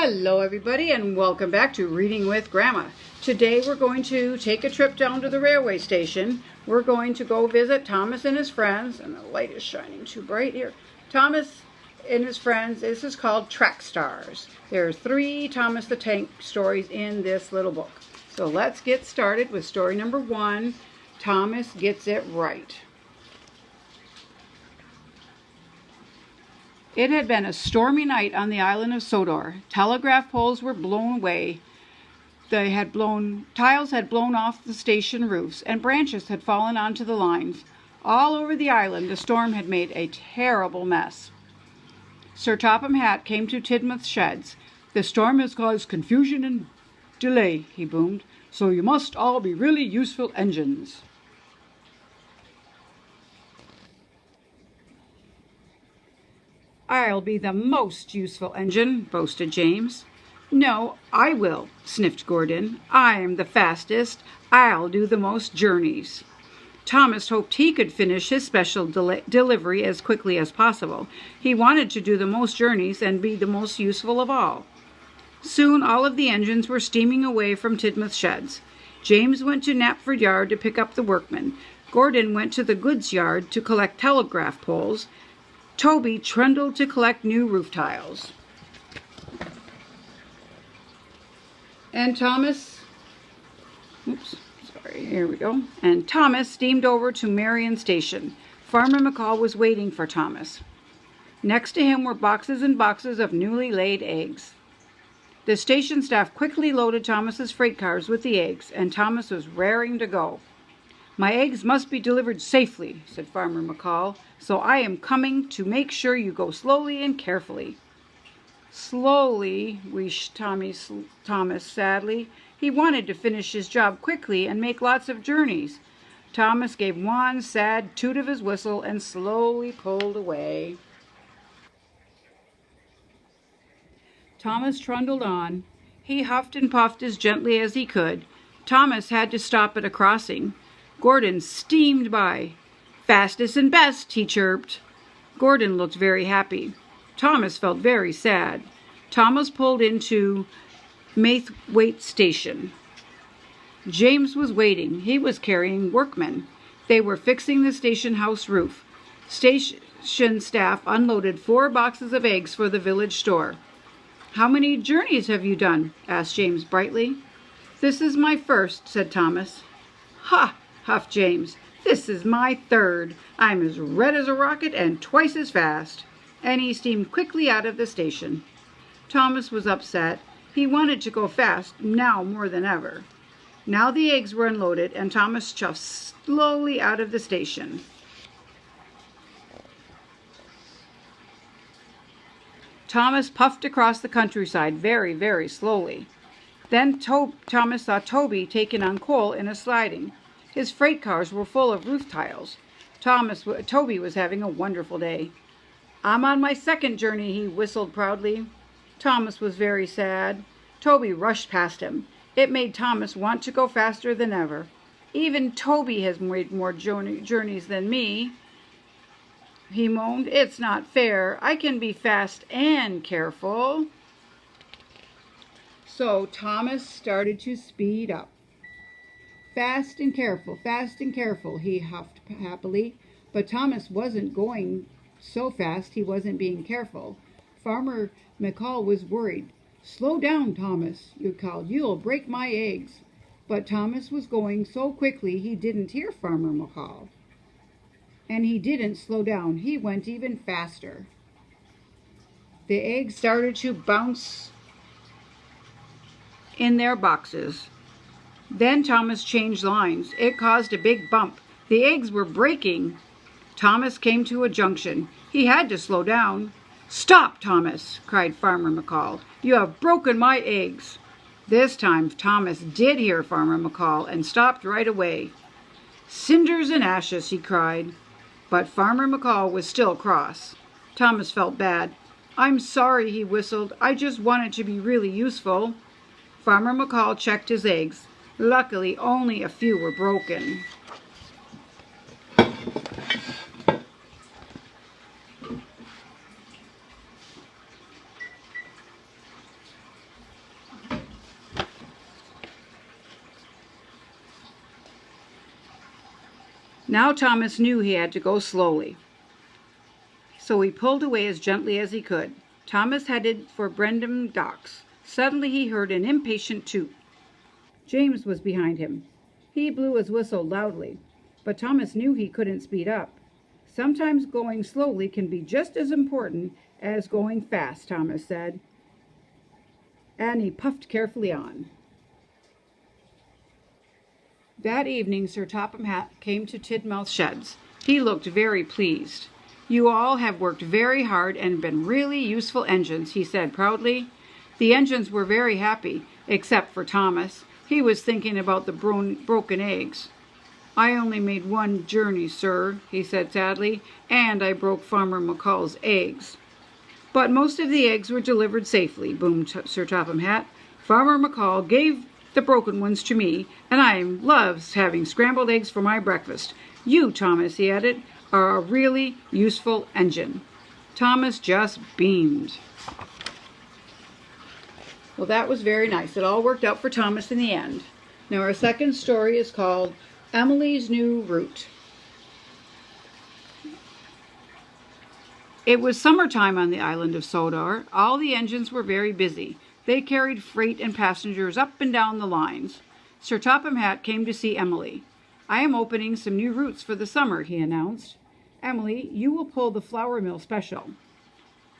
Hello everybody and welcome back to Reading with Grandma. Today we're going to take a trip down to the railway station. We're going to go visit Thomas and his friends, and the light is shining too bright here. Thomas and his friends. This is called Track Stars. There are 3 Thomas the Tank stories in this little book. So let's get started with story number 1, Thomas Gets It Right. It had been a stormy night on the island of Sodor. Telegraph poles were blown away. Tiles had blown off the station roofs, and branches had fallen onto the lines. All over the island, the storm had made a terrible mess. Sir Topham Hatt came to Tidmouth's sheds. "The storm has caused confusion and delay," he boomed, "so you must all be really useful engines." "I'll be the most useful engine," boasted James. "No, I will," sniffed Gordon. "I'm the fastest. I'll do the most journeys." Thomas hoped he could finish his special delivery as quickly as possible. He wanted to do the most journeys and be the most useful of all. Soon all of the engines were steaming away from Tidmouth sheds. James went to Knapford Yard to pick up the workmen. Gordon went to the goods yard to collect telegraph poles. Toby trundled to collect new roof tiles. And Thomas steamed over to Marion Station. Farmer McCall was waiting for Thomas. Next to him were boxes and boxes of newly laid eggs. The station staff quickly loaded Thomas's freight cars with the eggs, and Thomas was raring to go. "My eggs must be delivered safely," said Farmer McCall, "so I am coming to make sure you go slowly and carefully." "Slowly," wheezed Thomas sadly. He wanted to finish his job quickly and make lots of journeys. Thomas gave one sad toot of his whistle and slowly pulled away. Thomas trundled on. He huffed and puffed as gently as he could. Thomas had to stop at a crossing. Gordon steamed by. "Fastest and best," he chirped. Gordon looked very happy. Thomas felt very sad. Thomas pulled into Maithwaite Station. James was waiting. He was carrying workmen. They were fixing the station house roof. Station staff unloaded 4 boxes of eggs for the village store. "How many journeys have you done?" asked James brightly. "This is my first," said Thomas. "Ha!" huffed James. "This is my 3rd. I'm as red as a rocket and twice as fast." And he steamed quickly out of the station. Thomas was upset. He wanted to go fast now more than ever. Now the eggs were unloaded, and Thomas chuffed slowly out of the station. Thomas puffed across the countryside very, very slowly. Then Thomas saw Toby taking on coal in a siding. His freight cars were full of roof tiles. Toby was having a wonderful day. "I'm on my 2nd journey," he whistled proudly. Thomas was very sad. Toby rushed past him. It made Thomas want to go faster than ever. "Even Toby has made more journeys than me," he moaned. "It's not fair. I can be fast and careful." So Thomas started to speed up. Fast and careful, he huffed happily. But Thomas wasn't going so fast he wasn't being careful. Farmer McCall was worried. "Slow down, Thomas," he called. "You'll break my eggs." But Thomas was going so quickly he didn't hear Farmer McCall. And he didn't slow down. He went even faster. The eggs started to bounce in their boxes. Then Thomas changed lines. It caused a big bump. The eggs were breaking. Thomas came to a junction. He had to slow down. "Stop, Thomas!" cried Farmer McCall. "You have broken my eggs." This time Thomas did hear Farmer McCall and stopped right away. "Cinders and ashes!" he cried. But Farmer McCall was still cross. Thomas felt bad. "I'm sorry," he whistled. "I just wanted to be really useful." Farmer McCall checked his eggs. Luckily, only a few were broken. Now Thomas knew he had to go slowly, so he pulled away as gently as he could. Thomas headed for Brendam Docks. Suddenly he heard an impatient toot. James was behind him. He blew his whistle loudly, but Thomas knew he couldn't speed up. Sometimes going slowly can be just as important as going fast, Thomas said, and he puffed carefully on. That evening Sir Topham Hatt came to Tidmouth Sheds. He looked very pleased. "You all have worked very hard and been really useful engines," he said proudly. The engines were very happy, except for Thomas. He was thinking about the broken eggs. "I only made one journey, sir," he said sadly, "and I broke Farmer McCall's eggs." "But most of the eggs were delivered safely," boomed Sir Topham Hatt. "Farmer McCall gave the broken ones to me, and I love having scrambled eggs for my breakfast. You, Thomas," he added, "are a really useful engine." Thomas just beamed. Well, that was very nice. It all worked out for Thomas in the end. Now our second story is called Emily's New Route. It was summertime on the island of Sodor. All the engines were very busy. They carried freight and passengers up and down the lines. Sir Topham Hatt came to see Emily. "I am opening some new routes for the summer," he announced. "Emily, you will pull the flour mill special."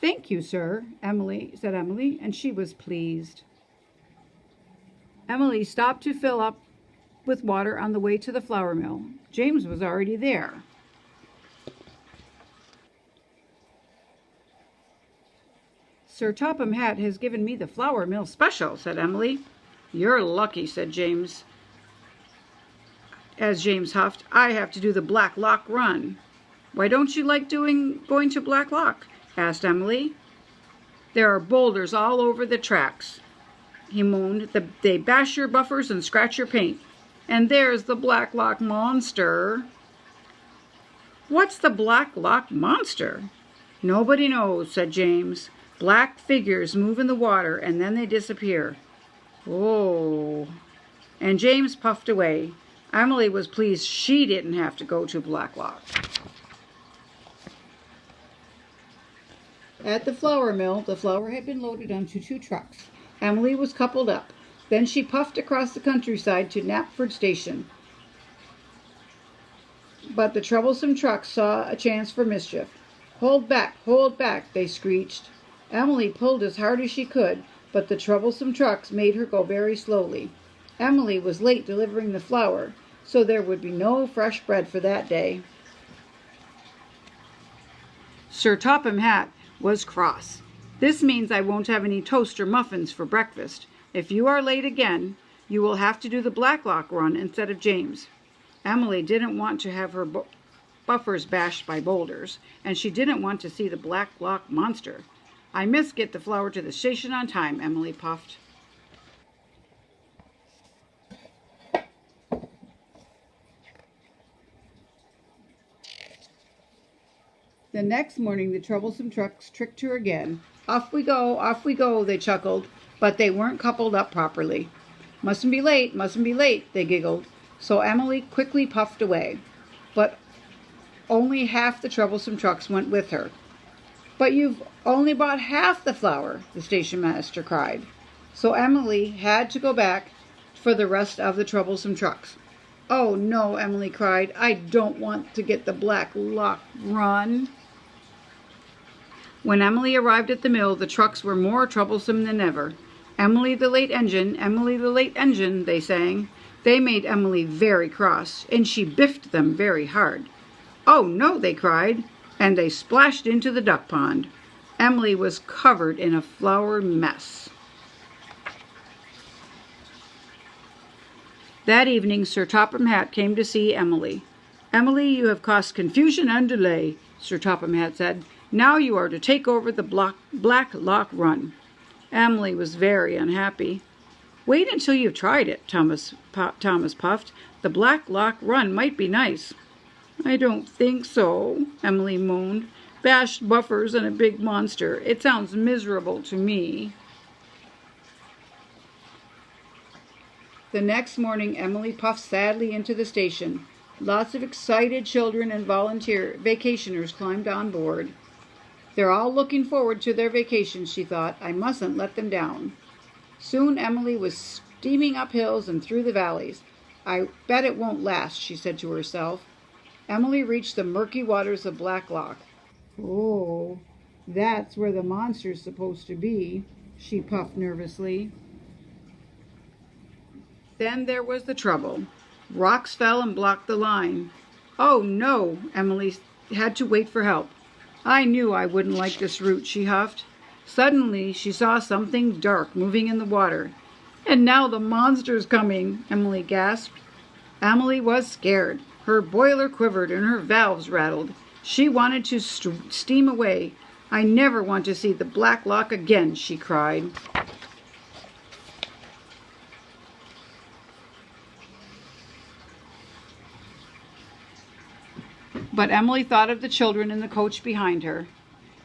"Thank you, sir," said Emily, and she was pleased. Emily stopped to fill up with water on the way to the flour mill. James was already there. "Sir Topham Hatt has given me the flour mill special," said Emily. "You're lucky," said James, as James huffed. "I have to do the Black Lock run." "Why don't you like going to Black Lock?" asked Emily. "There are boulders all over the tracks," he moaned. "They bash your buffers and scratch your paint. And there's the Black Lock monster." "What's the Black Lock monster?" "Nobody knows," said James. "Black figures move in the water and then they disappear." "Oh." And James puffed away. Emily was pleased she didn't have to go to Black Lock. At the flour mill, the flour had been loaded onto 2 trucks. Emily was coupled up. Then she puffed across the countryside to Knapford Station. But the troublesome trucks saw a chance for mischief. Hold back," they screeched. Emily pulled as hard as she could, but the troublesome trucks made her go very slowly. Emily was late delivering the flour, so there would be no fresh bread for that day. Sir Topham Hatt was cross. "This means I won't have any toast or muffins for breakfast. If you are late again, you will have to do the Black Lock run instead of James." Emily didn't want to have her buffers bashed by boulders, and she didn't want to see the Black Lock monster. "I must get the flour to the station on time," Emily puffed. The next morning the troublesome trucks tricked her again. Off we go," they chuckled, but they weren't coupled up properly. Mustn't be late," they giggled. So Emily quickly puffed away, but only half the troublesome trucks went with her. "But you've only bought half the flour," the station master cried. So Emily had to go back for the rest of the troublesome trucks. "Oh no," Emily cried, "I don't want to get the Black Lock run." When Emily arrived at the mill, the trucks were more troublesome than ever. "Emily the late engine," they sang. They made Emily very cross, and she biffed them very hard. "Oh no," they cried, and they splashed into the duck pond. Emily was covered in a flour mess. That evening Sir Topham Hatt came to see Emily. "Emily, you have caused confusion and delay," Sir Topham Hatt said. "Now you are to take over the Black Lock run." Emily was very unhappy. "Wait until you've tried it," Thomas puffed. "The Black Lock run might be nice." "I don't think so," Emily moaned. "Bashed buffers and a big monster. It sounds miserable to me." The next morning Emily puffed sadly into the station. Lots of excited children and vacationers climbed on board. They're all looking forward to their vacation, she thought. I mustn't let them down. Soon Emily was steaming up hills and through the valleys. I bet it won't last, she said to herself. Emily reached the murky waters of Black Loch. Oh, that's where the monster's supposed to be, she puffed nervously. Then there was the trouble. Rocks fell and blocked the line. Oh no, Emily had to wait for help. I knew I wouldn't like this route, she huffed. Suddenly she saw something dark moving in the water. And now the monster's coming, Emily gasped. Emily was scared. Her boiler quivered and her valves rattled. She wanted to steam away. I never want to see the Black Loch again, she cried. But Emily thought of the children in the coach behind her.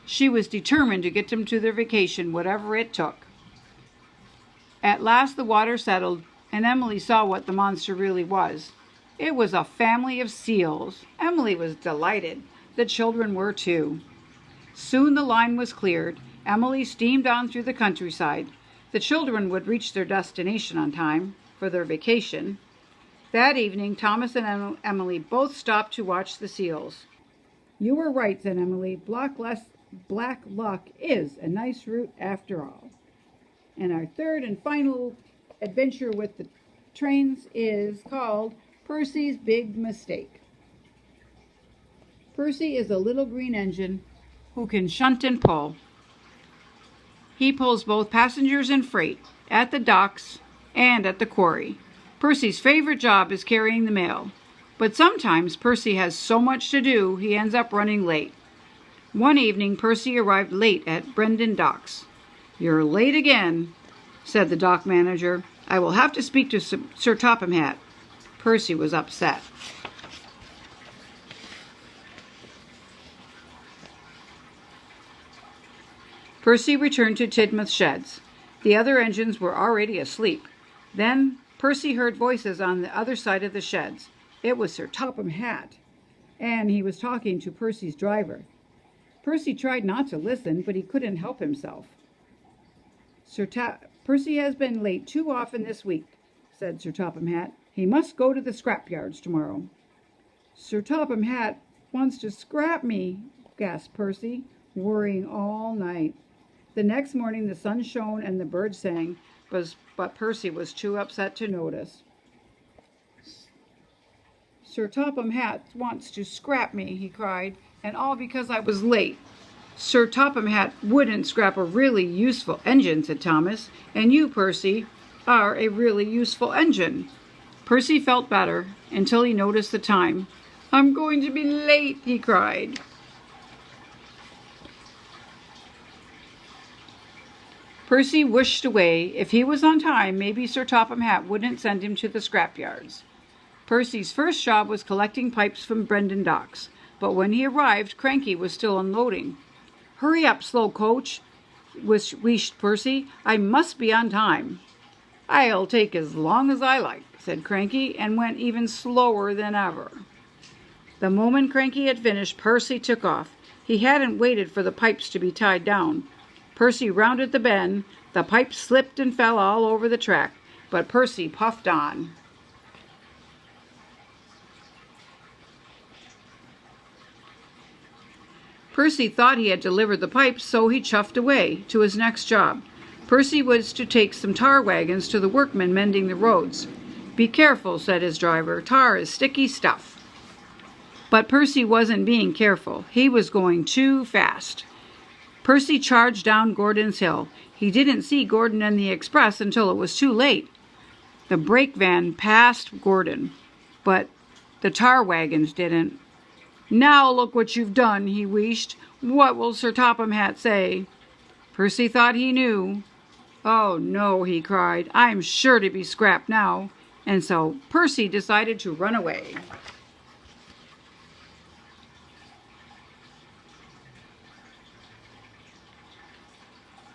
She was determined to get them to their vacation, whatever it took. At last the water settled, and Emily saw what the monster really was. It was a family of seals. Emily was delighted. The children were too. Soon the line was cleared. Emily steamed on through the countryside. The children would reach their destination on time for their vacation. That evening, Thomas and Emily both stopped to watch the seals. You were right, said Emily. Black Loch is a nice route after all. And our third and final adventure with the trains is called Percy's Big Mistake. Percy is a little green engine who can shunt and pull. He pulls both passengers and freight at the docks and at the quarry. Percy's favorite job is carrying the mail, but sometimes Percy has so much to do he ends up running late. One evening, Percy arrived late at Brendon Docks. You're late again, said the dock manager. I will have to speak to Sir Topham Hatt. Percy was upset. Percy returned to Tidmouth Sheds. The other engines were already asleep. Then Percy heard voices on the other side of the sheds. It was Sir Topham Hatt, and he was talking to Percy's driver. Percy tried not to listen, but he couldn't help himself. Percy has been late too often this week, said Sir Topham Hatt. He must go to the scrapyards tomorrow. Sir Topham Hatt wants to scrap me, gasped Percy, worrying all night. The next morning the sun shone and the birds sang, but Percy was too upset to notice. Sir Topham Hatt wants to scrap me, he cried, and all because I was late. Sir Topham Hatt wouldn't scrap a really useful engine, said Thomas, and you, Percy, are a really useful engine. Percy felt better until he noticed the time. I'm going to be late, he cried. Percy wished away. If he was on time, maybe Sir Topham Hatt wouldn't send him to the scrapyards. Percy's first job was collecting pipes from Brendon Docks, but when he arrived, Cranky was still unloading. Hurry up, slow coach, wheezed Percy. I must be on time. I'll take as long as I like, said Cranky, and went even slower than ever. The moment Cranky had finished, Percy took off. He hadn't waited for the pipes to be tied down. Percy rounded the bend. The pipes slipped and fell all over the track, but Percy puffed on. Percy thought he had delivered the pipes, so he chuffed away to his next job. Percy was to take some tar wagons to the workmen mending the roads. Be careful, said his driver. Tar is sticky stuff. But Percy wasn't being careful. He was going too fast. Percy charged down Gordon's Hill. He didn't see Gordon and the express until it was too late. The brake van passed Gordon, but the tar wagons didn't. Now look what you've done, he wheezed. What will Sir Topham Hatt say? Percy thought he knew. Oh no, he cried. I'm sure to be scrapped now. And so Percy decided to run away.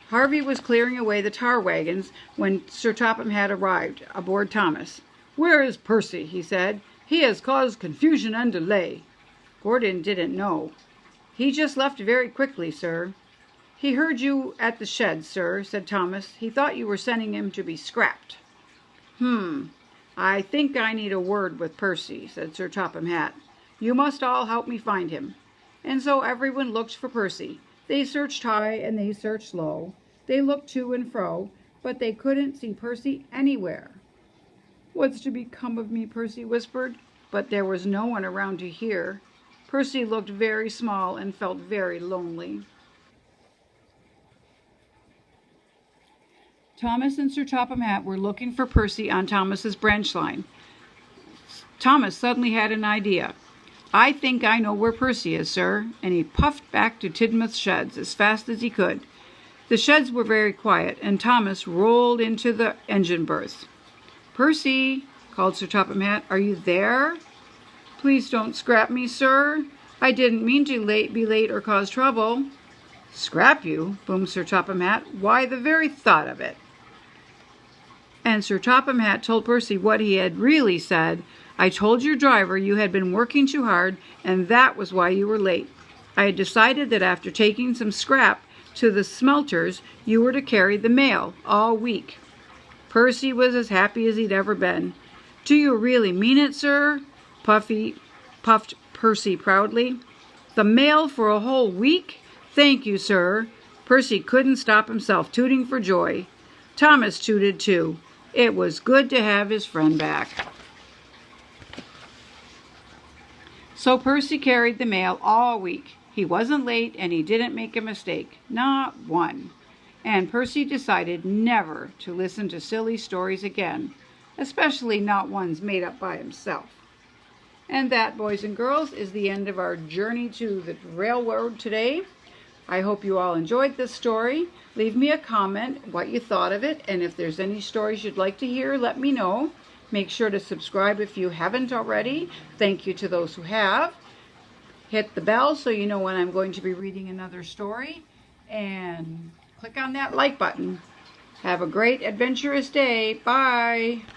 Harvey was clearing away the tar wagons when Sir Topham Hatt arrived aboard Thomas. Where is Percy? He said. He has caused confusion and delay." Gordon didn't know. "He just left very quickly, sir." "He heard you at the shed, sir," said Thomas. "He thought you were sending him to be scrapped." "I think I need a word with Percy," said Sir Topham Hatt. "You must all help me find him." And so everyone looked for Percy. They searched high and they searched low. They looked to and fro, but they couldn't see Percy anywhere. "What's to become of me?" Percy whispered, but there was no one around to hear. Percy looked very small and felt very lonely. Thomas and Sir Topham Hatt were looking for Percy on Thomas's branch line. Thomas suddenly had an idea. "I think I know where Percy is, sir," and he puffed back to Tidmouth's sheds as fast as he could. The sheds were very quiet, and Thomas rolled into the engine berth. "Percy," called Sir Topham Hatt, "are you there?" "Please don't scrap me, sir. I didn't mean to be late or cause trouble." "Scrap you?" boomed Sir Topham Hatt. "Why, the very thought of it." And Sir Topham Hatt told Percy what he had really said. "I told your driver you had been working too hard, and that was why you were late. I had decided that after taking some scrap to the smelters, you were to carry the mail all week." Percy was as happy as he'd ever been. "Do you really mean it, sir?" puffed Percy proudly. "The mail for a whole week? Thank you, sir." Percy couldn't stop himself tooting for joy. Thomas tooted too. It was good to have his friend back. So Percy carried the mail all week. He wasn't late and he didn't make a mistake. Not one. And Percy decided never to listen to silly stories again, especially not ones made up by himself. And that, boys and girls, is the end of our journey to the railroad today. I hope you all enjoyed this story. Leave me a comment what you thought of it, and if there's any stories you'd like to hear, let me know. Make sure to subscribe if you haven't already. Thank you to those who have. Hit the bell so you know when I'm going to be reading another story, and click on that like button. Have a great adventurous day. Bye.